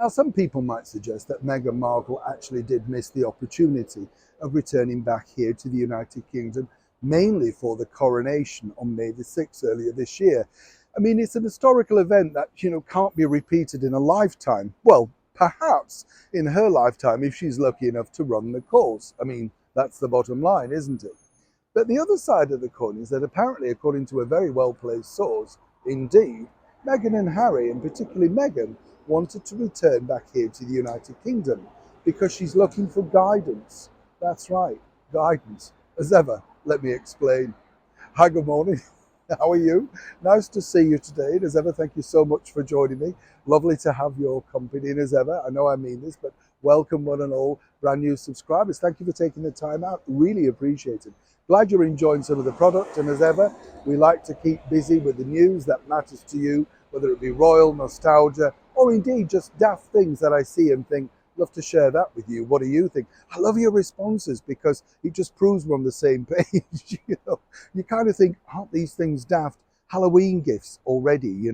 Now, some people might suggest that Meghan Markle actually did miss the opportunity of returning back here to the United Kingdom, mainly for the coronation on May the 6th earlier this year. I mean, it's an historical event that, can't be repeated in a lifetime. Well, perhaps in her lifetime, if she's lucky enough to run the course. I mean, that's the bottom line, isn't it? But the other side of the coin is that apparently, according to a very well-placed source, indeed, Meghan and Harry, and particularly Meghan, wanted to return back here to the United Kingdom because she's looking for guidance. That's right, guidance. As ever, let me explain. Hi, good morning. How are you? Nice to see you today. And as ever, thank you so much for joining me. Lovely to have your company. And as ever, I know I mean this, but welcome one and all brand new subscribers. Thank you for taking the time out. Really appreciate it. Glad you're enjoying some of the product. And as ever, we like to keep busy with the news that matters to you, whether it be royal, nostalgia, or indeed just daft things that I see and think, love to share that with you. What do you think? I love your responses because it just proves we're on the same page. You kind of think, aren't these things daft? Halloween gifts already,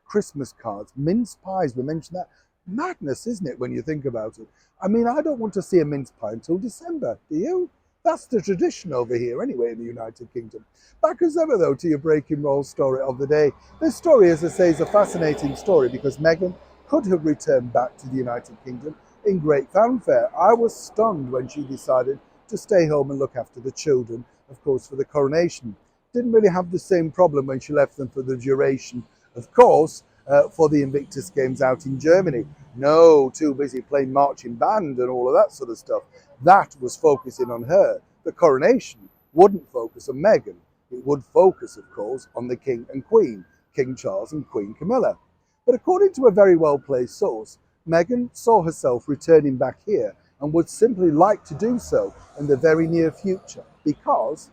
Christmas cards, mince pies, we mentioned that. Madness, isn't it, when you think about it? I mean, I don't want to see a mince pie until December, do you? That's the tradition over here anyway in the United Kingdom. Back as ever though to your breaking roll story of the day. This story, as I say, is a fascinating story because Meghan could have returned back to the United Kingdom in great fanfare. I was stunned when she decided to stay home and look after the children, of course, for the coronation. Didn't really have the same problem when she left them for the duration, of course, for the Invictus Games out in Germany. No, too busy playing marching band and all of that sort of stuff. That was focusing on her. The coronation wouldn't focus on Meghan. It would focus, of course, on the King and Queen, King Charles and Queen Camilla. But according to a very well-placed source, Meghan saw herself returning back here and would simply like to do so in the very near future because,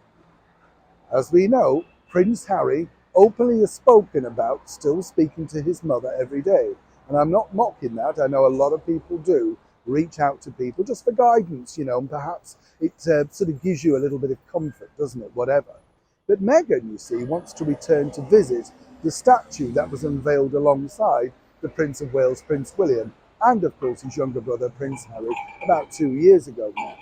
as we know, Prince Harry openly has spoken about still speaking to his mother every day. And I'm not mocking that. I know a lot of people do reach out to people just for guidance, and perhaps it sort of gives you a little bit of comfort, doesn't it? Whatever. But Meghan, you see, wants to return to visit the statue that was unveiled alongside the Prince of Wales, Prince William, and of course his younger brother, Prince Harry, about 2 years ago now.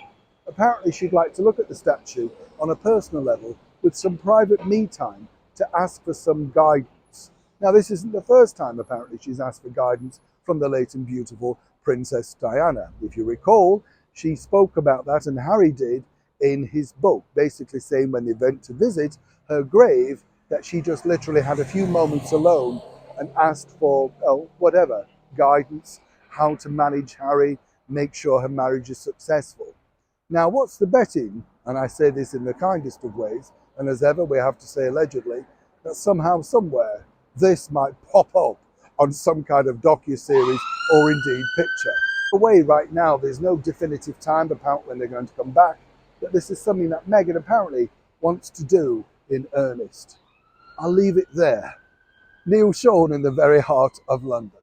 Apparently she'd like to look at the statue on a personal level with some private me time to ask for some guidance. Now, this isn't the first time, apparently, she's asked for guidance from the late and beautiful Princess Diana. If you recall, she spoke about that, and Harry did, in his book, basically saying when they went to visit her grave, that she just literally had a few moments alone and asked for, whatever, guidance, how to manage Harry, make sure her marriage is successful. Now, what's the betting? And I say this in the kindest of ways, and as ever, we have to say allegedly, that somehow, somewhere, this might pop up on some kind of docuseries or indeed picture. Away right now, there's no definitive time about when they're going to come back, but this is something that Meghan apparently wants to do in earnest. I'll leave it there. Neil Sean in the very heart of London.